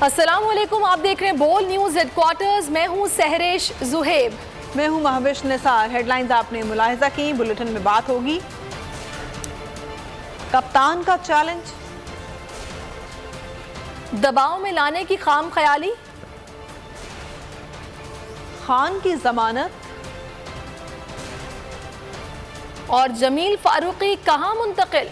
अस्सलामुअलैकुम, आप देख रहे हैं बोल न्यूज हेडक्वार्टर्स। मैं हूं सहरेश जुहेब। मैं हूं महविश निसार। हेडलाइंस आपने मुलाहिजा की, बुलेटिन में बात होगी। कप्तान का चैलेंज, दबाव में लाने की खाम ख्याली, खान की जमानत और जमील फारूकी कहां मुंतकिल,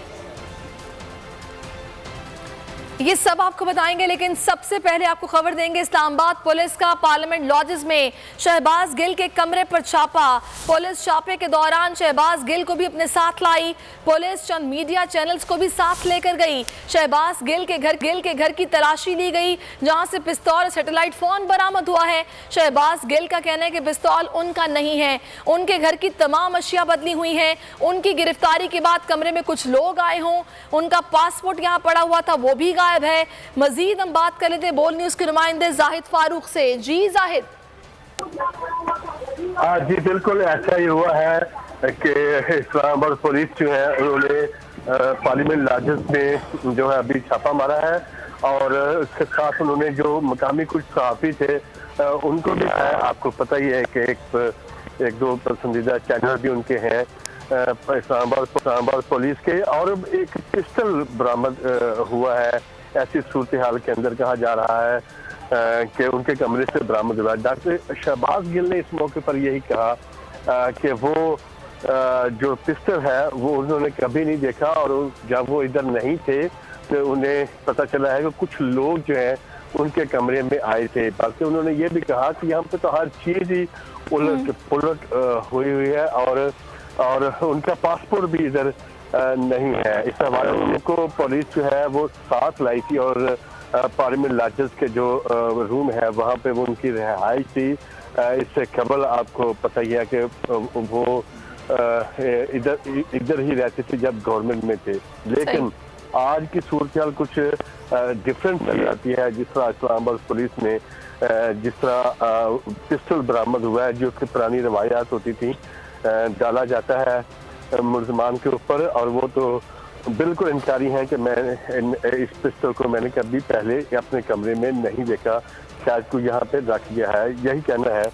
ये सब आपको बताएंगे। लेकिन सबसे पहले आपको खबर देंगे इस्लामाबाद पुलिस का पार्लियामेंट लॉजेस में शहबाज गिल के कमरे पर छापा। पुलिस छापे के दौरान शहबाज गिल को भी अपने साथ लाई। पुलिस चंद मीडिया चैनल्स को भी साथ लेकर गई। शहबाज गिल के घर की तलाशी ली गई, जहां से पिस्तौल, सैटेलाइट फोन बरामद हुआ है। शहबाज गिल का कहना है कि पिस्तौल उनका नहीं है, उनके घर की तमाम अशिया बदली हुई हैं। उनकी गिरफ्तारी के बाद कमरे में कुछ लोग आए हों, उनका पासपोर्ट यहाँ पड़ा हुआ था, वो भी गायब है। मजीद हम बात कर लेते हैं बोल न्यूज के नुमाइंदे जाहिद फारूक से। जी जाहिद। जी बिल्कुल ऐसा ही हुआ है कि इस्लामाबाद पुलिस जो है उन्होंने पार्लियामेंट लॉजेस में जो है अभी छापा मारा है, और उसके साथ उन्होंने जो मकामी कुछ सहाफ़ी थे उनको भी आपको पता ही है कि एक दो पसंदीदा चैनल भी उनके हैं इस्लामाबाद पुलिस के, और एक पिस्टल बरामद हुआ है। ऐसी सूरत हाल के अंदर कहा जा रहा है कि उनके कमरे से बरामद हुआ। डॉक्टर शहबाज गिल ने इस मौके पर यही कहा कि वो जो पिस्टल है वो उन्होंने कभी नहीं देखा, और जब वो इधर नहीं थे तो उन्हें पता चला है कि कुछ लोग जो हैं उनके कमरे में आए थे। बल्कि उन्होंने ये भी कहा कि यहाँ पे तो हर चीज़ ही उलट पुलट हुई है, और उनका पासपोर्ट भी इधर नहीं है। इस हवाले उनको पुलिस जो है वो साथ लाई थी, और पार्लियामेंट लॉजेस के जो रूम है वहाँ पे वो उनकी रिहाइश थी। इससे कबल आपको पता ही है कि वो इधर ही रहते थे जब गवर्नमेंट में थे। लेकिन आज की सूरत हाल कुछ डिफरेंट चल जाती है। जिस तरह इस्लामाबाद पुलिस ने जिस तरह पिस्टल बरामद हुआ है, जो कि पुरानी रवायात होती थी, डाला जाता है मुलजमान के ऊपर, और वो तो बिल्कुल इनकारी है कि मैं इस पिस्टल को मैंने कभी पहले अपने कमरे में नहीं देखा, शायद कोई यहाँ पे रख गया है। यही कहना है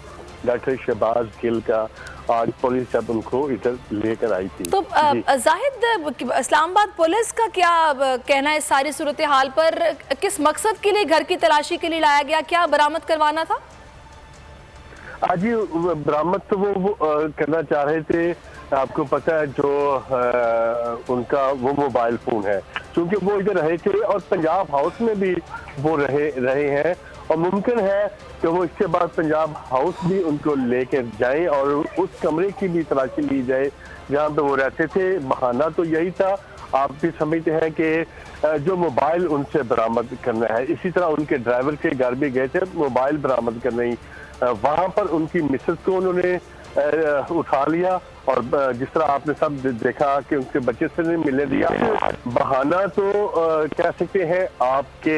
डॉक्टर शहबाज गिल का आज पुलिस जब उनको इधर लेकर आई थी। तो जाहिद, इस्लामाबाद पुलिस का क्या कहना है इस सारी सूरत हाल पर? किस मकसद के लिए घर की तलाशी के लिए लाया गया, क्या बरामद करवाना था? जी बरामद तो वो करना चाह रहे थे। आपको पता है जो उनका वो मोबाइल फोन है, क्योंकि वो इधर रहे थे और पंजाब हाउस में भी वो रहे हैं, और मुमकिन है कि वो इसके बाद पंजाब हाउस भी उनको लेकर जाए और उस कमरे की भी तलाशी ली जाए जहाँ पे वो रहते थे। बहाना तो यही था। आप भी समझते हैं कि जो मोबाइल उनसे बरामद करना है, इसी तरह उनके ड्राइवर के घर भी गए थे मोबाइल बरामद करने ही। वहाँ पर उनकी मिसेस को उन्होंने उठा लिया, और जिस तरह आपने सब देखा कि उनके बच्चे से नहीं मिलने दिया। बहाना तो कह सकते हैं आपके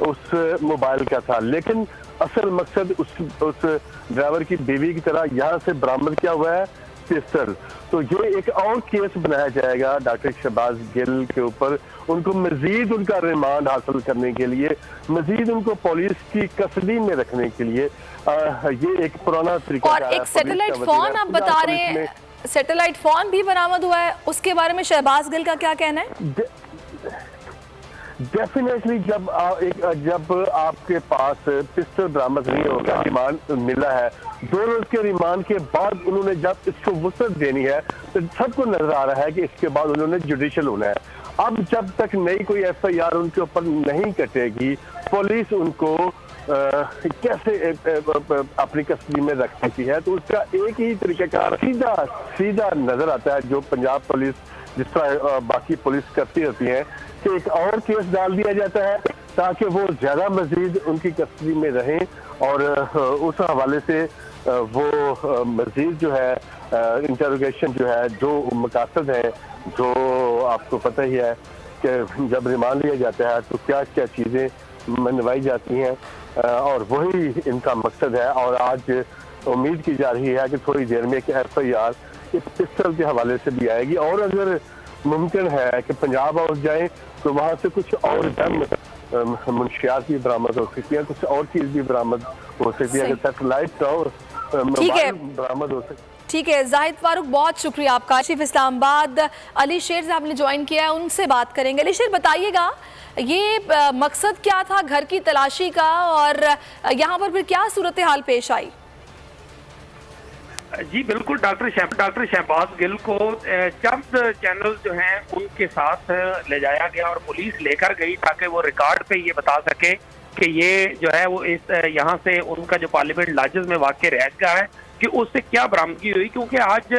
उस मोबाइल का था, लेकिन असल मकसद उस ड्राइवर की बीवी की तरह यहाँ से बरामद किया हुआ है पिस्टल। तो ये एक और केस बनाया जाएगा डॉक्टर शहबाज गिल के ऊपर। उनको मजीद उनका रिमांड हासिल करने के लिए, मजीद उनको पुलिस की कस्टडी में रखने के लिए ये एक पुराना तरीका। और एक सैटेलाइट फोन आप बता रहे हैं, सैटेलाइट फोन भी बरामद हुआ है, उसके बारे में शहबाज गिल का क्या कहना है? डेफिनेटली जब आपके पास पिस्टल बरामद नहीं होगा, रिमांड मिला है, 2 रोज के रिमांड के बाद उन्होंने जब इसको वसअत देनी है तो सबको नजर आ रहा है कि इसके बाद उन्होंने जुडिशियल होना है। अब जब तक नई कोई FIR उनके ऊपर नहीं कटेगी, पुलिस उनको कैसे अपनी कस्टडी में रख सकती है? तो उसका एक ही तरीकाकार सीधा नजर आता है, जो पंजाब पुलिस जिस तरह बाकी पुलिस करती रहती है, कि एक और केस डाल दिया जाता है ताकि वो ज्यादा मजीद उनकी कस्टडी में रहें, और उस हवाले से वो मजीद जो है इंटरोगेशन जो है, जो मकासद है, जो आपको पता ही है कि जब रिमांड लिया जाता है तो क्या क्या चीज़ें मनवाई जाती हैं, और वही इनका मकसद है। और आज उम्मीद की जा रही है कि थोड़ी देर में एक FIR इस पिस्टल के हवाले से भी आएगी, और अगर मुमकिन है कि पंजाब हाउस जाए तो वहाँ से कुछ और मुंशियात भी बरामद हो सकती है, कुछ और चीज भी बरामद हो सकती है, अगर सैटेलाइट और ठीक है, मोबाइल बरामद हो सकती है। ठीक है जाहिद फारूक, बहुत शुक्रिया आपका। चीफ इस्लामाबाद अली शेर साहब ने ज्वाइन किया है, उनसे बात करेंगे। अली शेर, बताइएगा ये मकसद क्या था घर की तलाशी का, और यहाँ पर फिर क्या सूरत हाल पेश आई? जी बिल्कुल, डॉक्टर शहबाज गिल को चंद चैनल जो हैं उनके साथ ले जाया गया और पुलिस लेकर गई ताकि वो रिकॉर्ड पे ये बता सके कि ये जो है वो इस यहाँ से उनका जो पार्लियामेंट लॉजेस में वाक़ रहगा है कि उससे क्या बरामदगी हुई। क्योंकि आज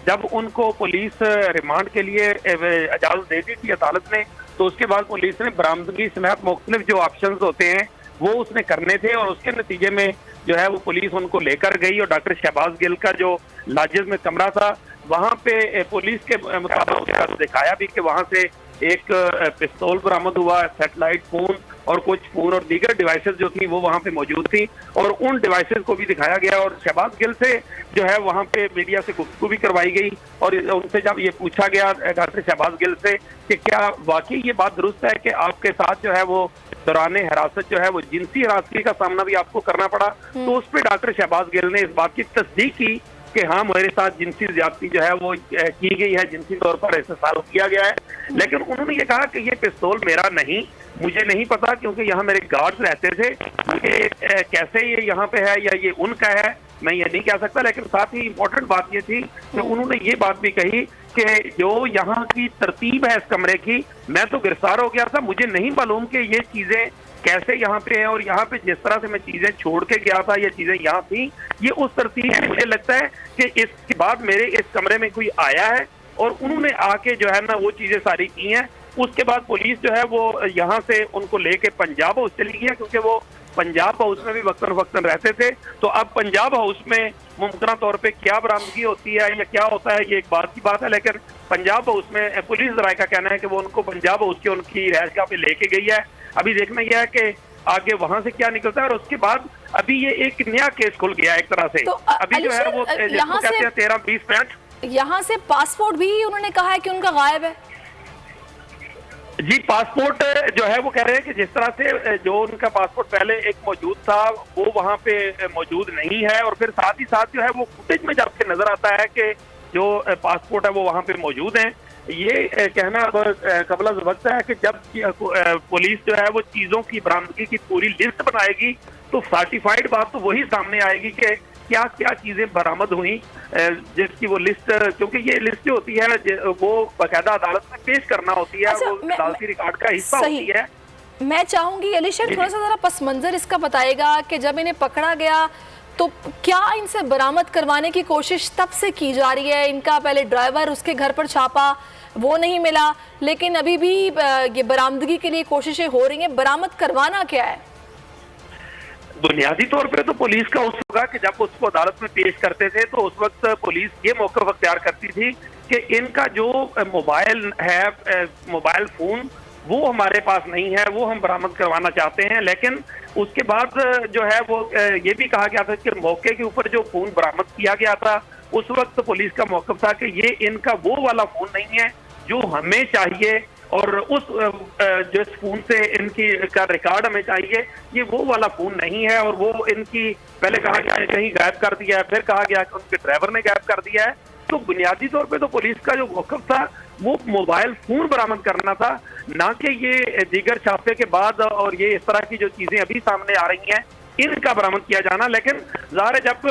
जब उनको पुलिस रिमांड के लिए इजाज़त दे दी थी अदालत ने, तो उसके बाद पुलिस ने बरामदगी समेत मुख्तलिफ जो ऑप्शन होते हैं वो उसने करने थे, और उसके नतीजे में जो है वो पुलिस उनको लेकर गई और डॉक्टर शहबाज गिल का जो लॉजेस में कमरा था वहाँ पे पुलिस के मुताबिक दिखाया भी कि वहाँ से एक पिस्तौल बरामद हुआ, सेटेलाइट फोन और कुछ फोन और दीगर डिवाइसेस जो थी वो वहाँ पे मौजूद थी, और उन डिवाइसेस को भी दिखाया गया। और शहबाज गिल से जो है वहाँ पे मीडिया से गुफ्तगू भी करवाई गई, और उनसे जब ये पूछा गया डॉक्टर शहबाज गिल से कि क्या वाकई ये बात दुरुस्त है कि आपके साथ जो है वो दौरान हिरासत जो है वो जिनसी हिरासती का सामना भी आपको करना पड़ा, तो उस पर डॉक्टर शहबाज गिल ने इस बात की तस्दीक की कि हाँ मेरे साथ जिनसी ज्यादती जो है वो की गई है, जिनसी तौर पर ऐसे साल किया गया है। लेकिन उन्होंने ये कहा कि ये पिस्तौल मेरा नहीं, मुझे नहीं पता, क्योंकि यहाँ मेरे गार्ड्स रहते थे, मुझे कैसे ये यहाँ पे है या ये उनका है मैं ये नहीं कह सकता। लेकिन साथ ही इम्पोर्टेंट बात ये थी कि उन्होंने ये बात भी कही कि जो यहाँ की तरतीब है इस कमरे की, मैं तो गिरफ्तार हो गया था, मुझे नहीं मालूम कि ये चीजें कैसे यहाँ पे है, और यहाँ पे जिस तरह से मैं चीजें छोड़ के गया था ये चीजें यहाँ थी, ये उस तरतीब में मुझे लगता है कि इसके बाद मेरे इस कमरे में कोई आया है और उन्होंने आके जो है ना वो चीजें सारी की हैं। उसके बाद पुलिस जो है वो यहाँ से उनको लेके पंजाब हाउस चली गई, क्योंकि वो पंजाब हाउस में भी वक्तन वक्तन रहते थे। तो अब पंजाब हाउस में मुमकिन तौर पे क्या बरामदगी होती है या क्या होता है ये एक बात की बात है, लेकिन पंजाब हाउस में पुलिस जराये का कहना है कि वो उनको पंजाब हाउस की उनकी रिहाइशगाह पे लेके गई है। अभी देखना यह है कि आगे वहां से क्या निकलता है, और उसके बाद अभी ये एक नया केस खुल गया एक तरह से। तो अभी जो है वो जिसको कहते हैं 13-20 पैंट, यहाँ से पासपोर्ट भी उन्होंने कहा है कि उनका गायब है। जी पासपोर्ट जो है वो कह रहे हैं कि जिस तरह से जो उनका पासपोर्ट पहले एक मौजूद था वो वहाँ पे मौजूद नहीं है, और फिर साथ ही साथ जो है वो फुटेज में जाके नजर आता है कि जो पासपोर्ट है वो वहाँ पे मौजूद है। ये कहना कबला वक्त है कि जब पुलिस जो है वो चीजों की बरामदगी की पूरी लिस्ट बनाएगी तो सर्टिफाइड बात तो वही सामने आएगी कि क्या क्या चीजें बरामद हुई, जिसकी वो लिस्ट, क्योंकि ये लिस्ट जो होती है वो बाकायदा अदालत में पेश करना होती है, वो अदालती रिकॉर्ड का हिस्सा होती है। मैं चाहूंगी अली शेर थोड़ा सा जरा पस मंजर इसका बताएगा कि जब इन्हें पकड़ा गया तो क्या इनसे बरामद करवाने की कोशिश तब से की जा रही है? इनका पहले ड्राइवर, उसके घर पर छापा, वो नहीं मिला, लेकिन अभी भी ये बरामदगी के लिए कोशिशें हो रही हैं। बरामद करवाना क्या है? बुनियादी तौर पे तो पुलिस का उस होगा कि जब उसको अदालत में पेश करते थे तो उस वक्त पुलिस ये मौका अख्तियार करती थी कि इनका जो मोबाइल है, मोबाइल फोन, वो हमारे पास नहीं है, वो हम बरामद करवाना चाहते हैं। लेकिन उसके बाद जो है वो ये भी कहा गया था कि मौके के ऊपर जो फोन बरामद किया गया था उस वक्त पुलिस का मौक़िफ़ था कि ये इनका वो वाला फोन नहीं है जो हमें चाहिए, और उस जिस फोन से इनकी का रिकॉर्ड हमें चाहिए ये वो वाला फोन नहीं है, और वो इनकी पहले कहा गया कहीं गायब कर दिया है, फिर कहा गया कि उनके ड्राइवर ने गायब कर दिया है। तो बुनियादी तौर पे तो पुलिस का जो मौक़िफ़ था वो मोबाइल फोन बरामद करना था, ना कि ये दीगर छापे के बाद और ये इस तरह की जो चीजें अभी सामने आ रही हैं इनका बरामद किया जाना। लेकिन ज़ाहिर है जब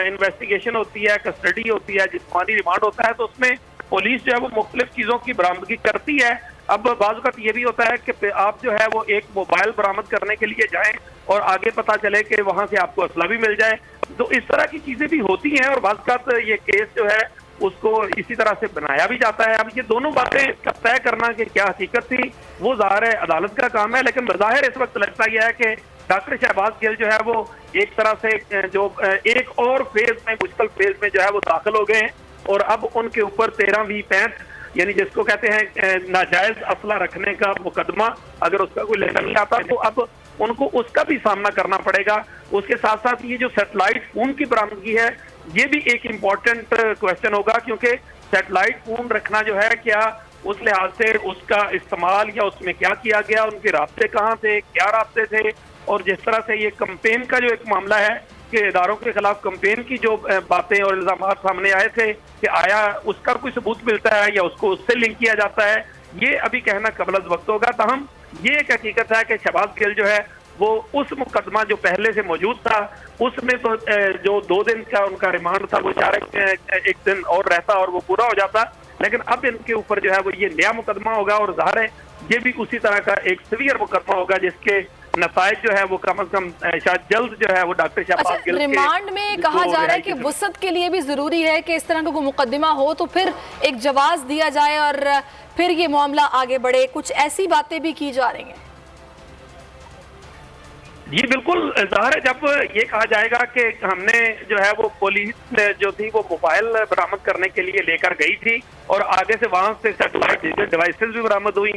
इन्वेस्टिगेशन होती है, कस्टडी होती है, जिस्मानी रिमांड होता है, तो उसमें पुलिस जो है वो मुख्तलिफ चीज़ों की बरामदगी करती है। अब बाज़ वक़्त ये भी होता है कि आप जो है वो एक मोबाइल बरामद करने के लिए जाएं और आगे पता चले कि वहाँ से आपको असला भी मिल जाए, तो इस तरह की चीज़ें भी होती हैं, और बाज़ वक़्त ये केस जो है उसको इसी तरह से बनाया भी जाता है। अब ये दोनों बातें तय करना कि क्या हकीकत थी वो ज़ाहिर है अदालत का काम है, लेकिन बज़ाहिर इस वक्त लगता यह है कि डॉक्टर शहबाज गिल जो है वो एक तरह से जो एक और फेज में, मुश्किल फेज में जो है वो दाखिल हो गए हैं, और अब उनके ऊपर 13-20 यानी जिसको कहते हैं नाजायज असला रखने का मुकदमा, अगर उसका कोई लेकर नहीं आता तो अब उनको उसका भी सामना करना पड़ेगा। उसके साथ साथ ये जो सैटेलाइट फोन की बरामदगी है ये भी एक इम्पॉर्टेंट क्वेश्चन होगा, क्योंकि सैटेलाइट फोन रखना जो है क्या उस लिहाज से उसका इस्तेमाल या उसमें क्या किया गया, उनके रास्ते कहाँ थे, क्या रास्ते थे, और जिस तरह से ये कैंपेन का जो एक मामला है कि इदारों के खिलाफ कैंपेन की जो बातें और इल्जाम सामने आए थे कि आया उसका कोई सबूत मिलता है या उसको उससे लिंक किया जाता है, ये अभी कहना कबल वक्त होगा। ताहम ये एक हकीकत है कि शहबाज गिल जो है वो उस मुकदमा जो पहले से मौजूद था उसमें तो जो 2 दिन का उनका रिमांड था वो 1 दिन और रहता और वो पूरा हो जाता, लेकिन अब इनके ऊपर जो है वो ये नया मुकदमा होगा और ज़ाहिर है ये भी उसी तरह का एक सीवियर मुकदमा होगा जिसके नताइज जो है वो कम अज कम शायद जल्द जो है वो डॉक्टर शहबाज गिल रिमांड में कहा जा रहा है कि वुसअत के लिए भी जरूरी है कि इस तरह का कोई मुकदमा हो तो फिर एक जवाज दिया जाए और फिर ये मामला आगे बढ़े, कुछ ऐसी बातें भी की जा रही हैं। जी बिल्कुल, ज़ाहिर है जब ये कहा जाएगा कि हमने जो है वो पुलिस जो थी वो मोबाइल बरामद करने के लिए लेकर गई थी और आगे से वहां से सैटेलाइट डिवाइसेस भी बरामद हुई,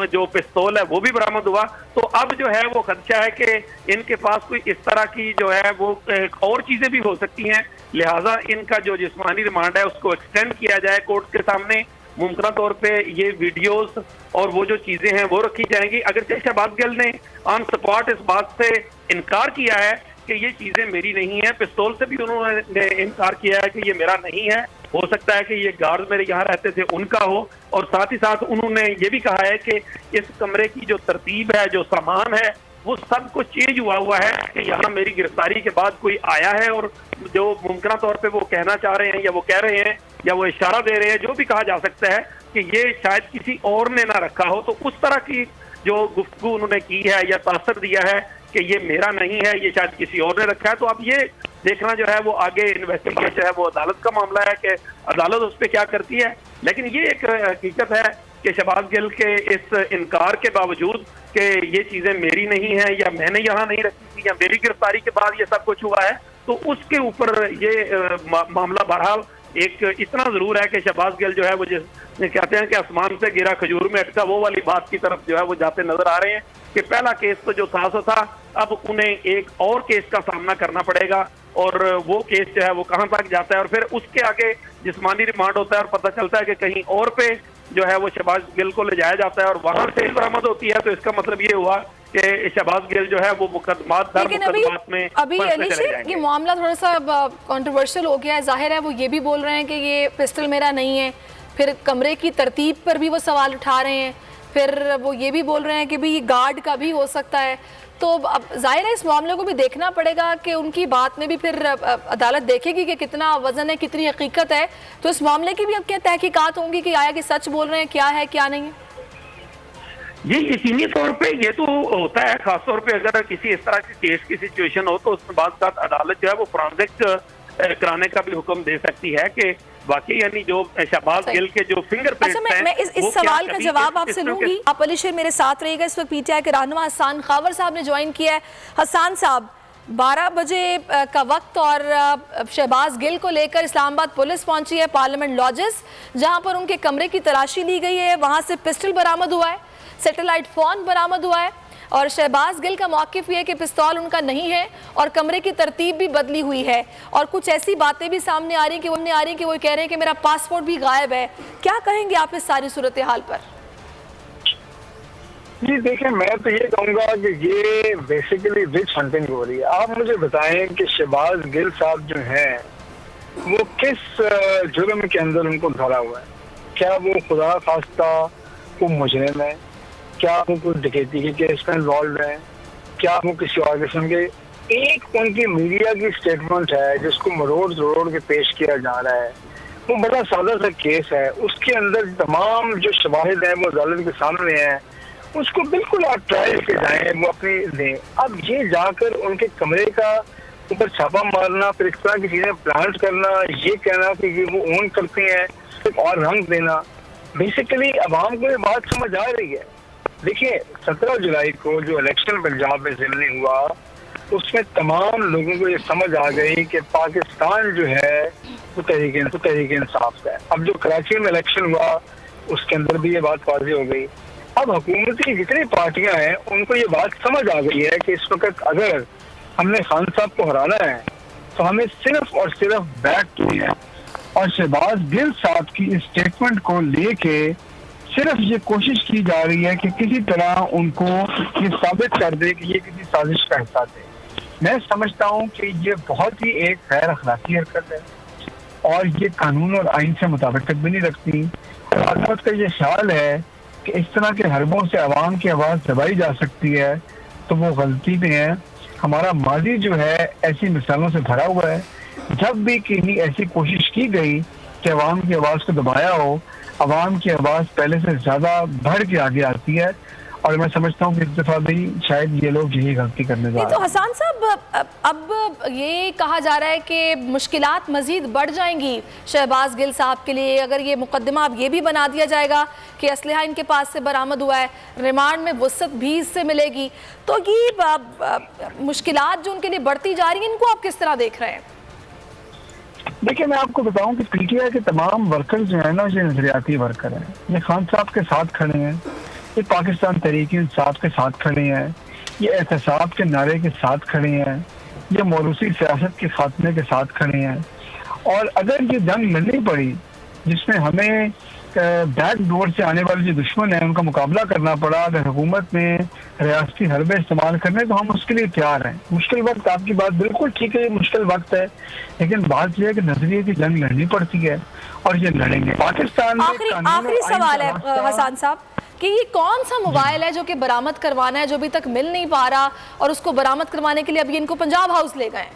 जो पिस्तौल है वो भी बरामद हुआ, तो अब जो है वो खदशा है कि इनके पास कोई इस तरह की जो है वो और चीजें भी हो सकती हैं, लिहाजा इनका जो जिस्मानी रिमांड है उसको एक्सटेंड किया जाए कोर्ट के सामने। मुमकिन तौर पे ये वीडियोस और वो जो चीजें हैं वो रखी जाएंगी। अगर शहबाज गिल ने ऑन स्पॉट इस बात से इनकार किया है कि ये चीजें मेरी नहीं है, पिस्तौल से भी उन्होंने इनकार किया है कि ये मेरा नहीं है, हो सकता है कि ये गार्ड मेरे यहाँ रहते थे उनका हो, और साथ ही साथ उन्होंने ये भी कहा है कि इस कमरे की जो तरतीब है, जो सामान है, वो सब कुछ चेंज हुआ है कि यहाँ मेरी गिरफ्तारी के बाद कोई आया है और जो मुमकिन तौर पे वो कहना चाह रहे हैं या वो कह रहे हैं या वो इशारा दे रहे हैं, जो भी कहा जा सकता है कि ये शायद किसी और ने ना रखा हो, तो उस तरह की जो गुफ्तगू उन्होंने की है या तासर दिया है कि ये मेरा नहीं है, ये शायद किसी और ने रखा है। तो अब ये देखना जो है वो आगे इन्वेस्टिगेशन जो है वो अदालत का मामला है कि अदालत उस पर क्या करती है, लेकिन ये एक हकीकत है कि शहबाज गिल के इस इनकार के बावजूद कि ये चीजें मेरी नहीं है या मैंने यहाँ नहीं रखी थी या मेरी गिरफ्तारी के बाद ये सब कुछ हुआ है, तो उसके ऊपर ये मामला बहरहाल एक इतना जरूर है कि शहबाज गिल जो है वो जिस कहते हैं कि आसमान से गिरा खजूर में अटका, वो वाली बात की तरफ जो है वो जाते नजर आ रहे हैं कि पहला केस तो जो था सो था, अब उन्हें एक और केस का सामना करना पड़ेगा और वो केस जो है वो कहां तक जाता है और फिर उसके आगे जिस्मानी रिमांड होता है और पता चलता है कि कहीं और पे जो है वो शहबाज गिल को ले जाया जाता है और वहां से बरामद होती है, तो इसका मतलब ये हुआ कि शहबाज गिल जो है वो मुकदमात में अभी ये मामला थोड़ा सा कंट्रोवर्शियल हो गया है। जाहिर है वो ये भी बोल रहे हैं कि ये पिस्टल मेरा नहीं है, फिर कमरे की तरतीब पर भी वो सवाल उठा रहे हैं, फिर वो ये भी बोल रहे हैं कि भी गार्ड का भी हो सकता है। तो अब जाहिर है इस मामले को भी देखना पड़ेगा कि उनकी बात में भी फिर अदालत देखेगी कि कितना वजन है, कितनी हकीकत है, तो इस मामले की भी अब क्या तहकीकात होंगी कि आया कि सच बोल रहे हैं, क्या है क्या नहीं है। ये यकीनी तौर पे ये तो होता है, खासतौर पे अगर किसी इस तरह की केस की सिचुएशन हो तो उसमें बाद साथ अदालत जो है वो फॉरेंसिक कराने का भी हुक्म दे सकती है कि वाकई यानी जो शहबाज गिल के जो फिंगरप्रिंट्स हैं, मैं इस सवाल का जवाब आपसे लूंगी। आप अली शेर मेरे साथ रहिएगा। इस वक्त पीटीआई के रहनुमा हसन खावर साहब ने ज्वाइन किया है। हसन साहब, 12 बजे का वक्त और शहबाज गिल को लेकर इस्लामाबाद पुलिस पहुंची है पार्लियामेंट लॉजेस, जहां पर उनके कमरे की तलाशी ली गई है। वहां से पिस्टल बरामद हुआ है, सैटेलाइट फोन बरामद हुआ है और शहबाज गिल का मौक़िफ़ ये है कि पिस्तौल उनका नहीं है और कमरे की तरतीब भी बदली हुई है और कुछ ऐसी बातें भी सामने आ रही हैं कि वो कह रहे हैं कि मेरा पासपोर्ट भी गायब है। क्या कहेंगे आप इस सारी सूरत हाल पर? जी देखिए, मैं तो ये कहूँगा कि ये बेसिकली विच हंटिंग हो रही है। आप मुझे बताएं कि शहबाज गिल साहब जो हैं वो किस जुर्म के अंदर उनको धरा हुआ है? क्या वो खुदा खास्ता को मुजरिम है? क्या वो कोई डकैती के केस में इन्वॉल्व है? क्या वो किसी और किस्म के? एक उनकी मीडिया की स्टेटमेंट है जिसको मरोड़ के पेश किया जा रहा है, वो बड़ा सादा सा केस है। उसके अंदर तमाम जो शवाहिद हैं वो अदालत के सामने हैं, उसको बिल्कुल आप ट्रायल के जाएं, वो अपनी दें। अब ये जाकर उनके कमरे का ऊपर छापा मारना, फिर इस तरह की चीजें प्लान करना, ये कहना कि ये वो ओन करते हैं और रंग देना, बेसिकली अवाम को ये बात समझ आ रही है। देखिए 17 जुलाई को जो इलेक्शन पंजाब में ज़िमनी हुआ उसमें तमाम लोगों को ये समझ आ गई कि पाकिस्तान जो है वो तहरीक इंसाफ है। अब जो कराची में इलेक्शन हुआ उसके अंदर भी ये बात वाज़ेह हो गई। अब हुकूमत की जितनी पार्टियां हैं उनको ये बात समझ आ गई है कि इस वक्त अगर हमने खान साहब को हराना है तो हमें सिर्फ और सिर्फ बैक टू है। और शहबाज गिल साहब की इस स्टेटमेंट को लेके सिर्फ ये कोशिश की जा रही है कि किसी तरह उनको ये साबित कर दे कि ये किसी साजिश का हिस्सा थे। मैं समझता हूँ कि ये बहुत ही एक गैर अखलाकी हरकत है और ये कानून और आइन से मुताबिकत भी नहीं रखती। हुकूमत का ये ख्याल है कि इस तरह के हरबों से आवाम की आवाज़ दबाई जा सकती है तो वो गलती में है। हमारा माजी जो है ऐसी मिसालों से भरा हुआ है। जब भी कहीं ऐसी कोशिश की गई कि आवाम की आवाज़ को दबाया हो, आवाम की आवाज़ पहले से ज़्यादा बढ़ के आगे आती है और मैं समझता हूँ कि इस दफ़ा भी शायद ये लोग यही गलती करने जा रहे हैं। तो हसन साहब, अब ये कहा जा रहा है कि मुश्किलात मज़ीद बढ़ जाएंगी शहबाज गिल साहब के लिए अगर ये मुकदमा अब ये भी बना दिया जाएगा कि असलहा इनके पास से बरामद हुआ है, रिमांड में वुसअत भी इससे मिलेगी, तो ये मुश्किलात जो उनके लिए बढ़ती जा रही हैं, इनको आप किस तरह देख रहे हैं? देखिए, मैं आपको बताऊं कि पीटीआई के तमाम वर्कर जो है ना, ये नजरियाती वर्कर हैं। ये खान साहब के साथ खड़े हैं, ये पाकिस्तान तहरीक इंसाफ के साथ खड़े हैं, ये एहतसाब के नारे के साथ खड़े हैं, ये मौरूसी सियासत के खात्मे के साथ खड़े हैं। और अगर ये जंग लड़नी पड़ी जिसमें हमें बैक डोर से आने वाले जो दुश्मन हैं उनका मुकाबला करना पड़ा, अगर हुकूमत में रियासती हरबे इस्तेमाल करने, तो हम उसके लिए तैयार हैं। मुश्किल वक्त, आपकी बात बिल्कुल ठीक है, ये मुश्किल वक्त है, लेकिन बात यह है कि नजरिए की जंग लड़नी पड़ती है और ये लड़ेंगे। पाकिस्तान में आखिरी सवाल है हसन साहब कि ये कौन सा मोबाइल है जो कि बरामद करवाना है, जो अभी तक मिल नहीं पा रहा, और उसको बरामद करवाने के लिए अभी इनको पंजाब हाउस ले गए?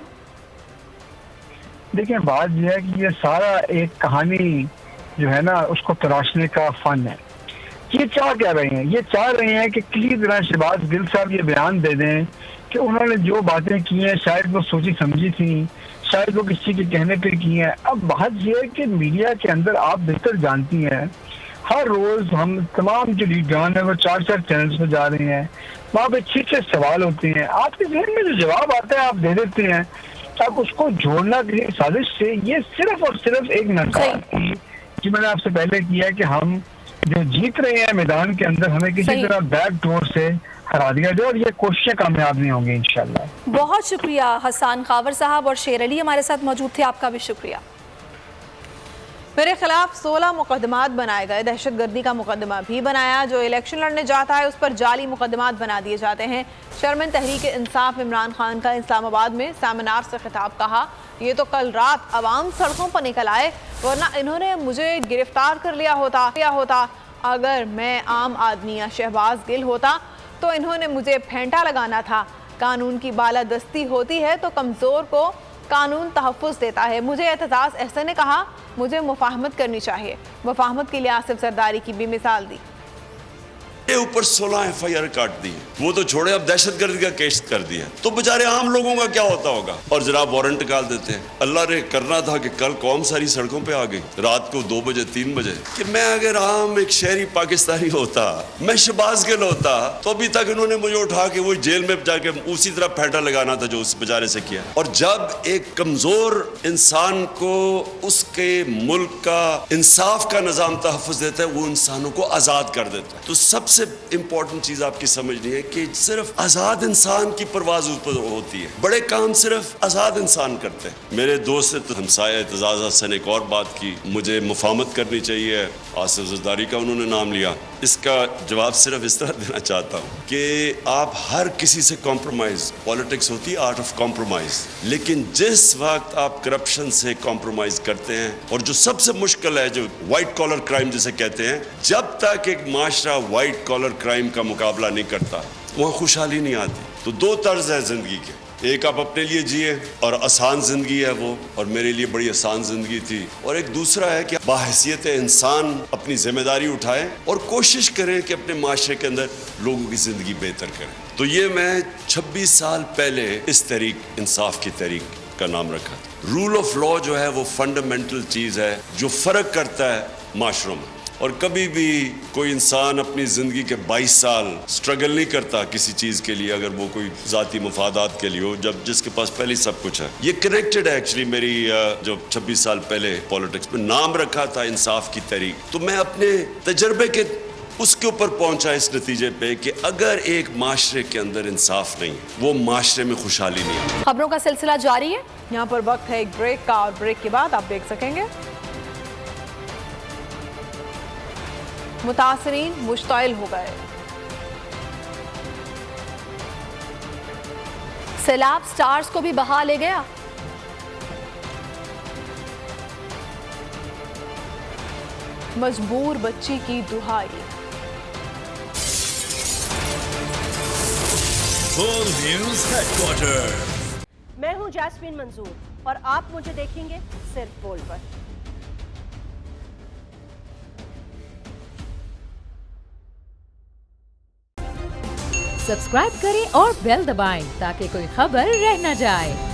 देखिए, बात यह है कि ये सारा एक कहानी जो है ना, उसको तराशने का फन है। ये चाह क्या रहे हैं? ये चाह रहे हैं कि किसी तरह शहबाज गिल साहब ये बयान दे दें कि उन्होंने जो बातें की हैं शायद वो सोची समझी थी, शायद वो किसी के कहने पे की हैं। अब बात यह है कि मीडिया के अंदर आप बेहतर जानती हैं, हर रोज हम तमाम जो लीडरान है वो 4-4 चैनल्स पर जा रहे हैं, वहाँ पे 6-6 सवाल होते हैं, आपके जहन में जो जवाब आता है आप दे देते हैं। अब उसको जोड़ना किसी साजिश से, ये सिर्फ और सिर्फ एक नाकाम जी मैंने आपसे पहले किया कि हम जो जीत रहे हैं मैदान के अंदर, हमें किसी तरह बैक डोर से हरा दिया जाए और ये कोशिशें कामयाब नहीं होंगी इंशाल्लाह। बहुत शुक्रिया हसन खावर साहब, और शेर अली हमारे साथ मौजूद थे, आपका भी शुक्रिया। मेरे खिलाफ 16 मुकदमात बनाए गए, दहशतगर्दी का मुकदमा भी बनाया, जो इलेक्शन लड़ने जाता है उस पर जाली मुकदमात बना दिए जाते हैं। चेयरमैन तहरीक इंसाफ इमरान खान का इस्लामाबाद में सेमिनार से खिताब, कहा ये तो कल रात अवाम सड़कों पर निकल आए, वरना इन्होंने मुझे गिरफ्तार कर लिया होता। अगर मैं आम आदमी या शहबाज गिल होता तो इन्होंने मुझे फेंटा लगाना था। कानून की बालादस्ती होती है तो कमज़ोर को कानून तहफ़्फ़ुज़ देता है। मुझे एतजाज़ अहसन ने कहा मुझे मुफाहमत करनी चाहिए। मुफाहमत के लिए आसिफ सरदारी की भी मिसाल दी। ऊपर 16 FIR काट दी, वो तो छोड़े, अब दहशतगर्दी का केस कर दिया, तो बेचारे आम लोगों का क्या होता होगा। और जनाब वारंट निकाल देते हैं। अल्लाह ने करना था कि कल कौम सारी सड़कों पे आ गई रात को 2 बजे 3 बजे, कि मैं अगर आम एक शहरी पाकिस्तानी होता, मैं शहबाज गिल होता, तो अभी तक इन्होंने मुझे उठा के वो जेल में जाके उसी तरह फेंटा लगाना था जो उस बेचारे से किया। और जब एक कमजोर इंसान को उसके मुल्क का इंसाफ का निजाम तहफ़्फ़ुज़ देता है, वो इंसानों को आज़ाद कर देता है। तो सबसे इंपॉर्टेंट चीज आपकी समझनी है कि सिर्फ आजाद इंसान की परवाज ऊपर होती है, बड़े काम सिर्फ आजाद इंसान करते हैं। मेरे दोस्त से तो हमसाया एतजाज हसन एक और बात की, मुझे मुफाहमत करनी चाहिए, आसिफ ज़रदारी का उन्होंने नाम लिया। इसका जवाब सिर्फ इस तरह देना चाहता हूँ कि आप हर किसी से कॉम्प्रोमाइज, पॉलिटिक्स होती है आर्ट ऑफ कॉम्प्रोमाइज, लेकिन जिस वक्त आप करप्शन से कॉम्प्रोमाइज करते हैं, और जो सबसे मुश्किल है, जो व्हाइट कॉलर क्राइम जिसे कहते हैं, जब तक एक माशरा व्हाइट कॉलर क्राइम का मुकाबला नहीं करता वहाँ खुशहाली नहीं आती। तो 2 तर्ज है जिंदगी के, एक आप अपने लिए जिए और आसान जिंदगी है वो, और मेरे लिए बड़ी आसान जिंदगी थी, और एक दूसरा है कि बाहैसियत इंसान अपनी जिम्मेदारी उठाएं और कोशिश करें कि अपने माशरे के अंदर लोगों की जिंदगी बेहतर करें। तो ये मैं 26 साल पहले इस तहरीक इंसाफ की तहरीक का नाम रखा। रूल ऑफ लॉ जो है वो फंडामेंटल चीज़ है जो फ़र्क करता है माशरों में, और कभी भी कोई इंसान अपनी ज़िंदगी के 22 साल स्ट्रगल नहीं करता किसी चीज़ के लिए, अगर वो कोई ज़ाती मफादात के लिए हो, जब जिसके पास पहले सब कुछ है। ये कनेक्टेड है एक्चुअली मेरी जो 26 साल पहले पॉलिटिक्स में नाम रखा था इंसाफ की तहरीक, तो मैं अपने तजर्बे के उसके ऊपर पहुंचा इस नतीजे पे कि अगर एक माशरे के अंदर इंसाफ नहीं, वो माशरे में खुशहाली नहीं आती। खबरों का सिलसिला जारी है, यहाँ पर वक्त है एक ब्रेक का, और ब्रेक के बाद आप देख सकेंगे मुतासरीन मुश्तइल हो गए। सैलाब स्टार्स को भी बहा ले गया। मजबूर बच्ची की दुहाई। Full News Headquarter। मैं हूं जैस्मीन मंजूर और आप मुझे देखेंगे सिर्फ बोल पर। सब्सक्राइब करें और बेल दबाएं ताकि कोई खबर रह न जाए।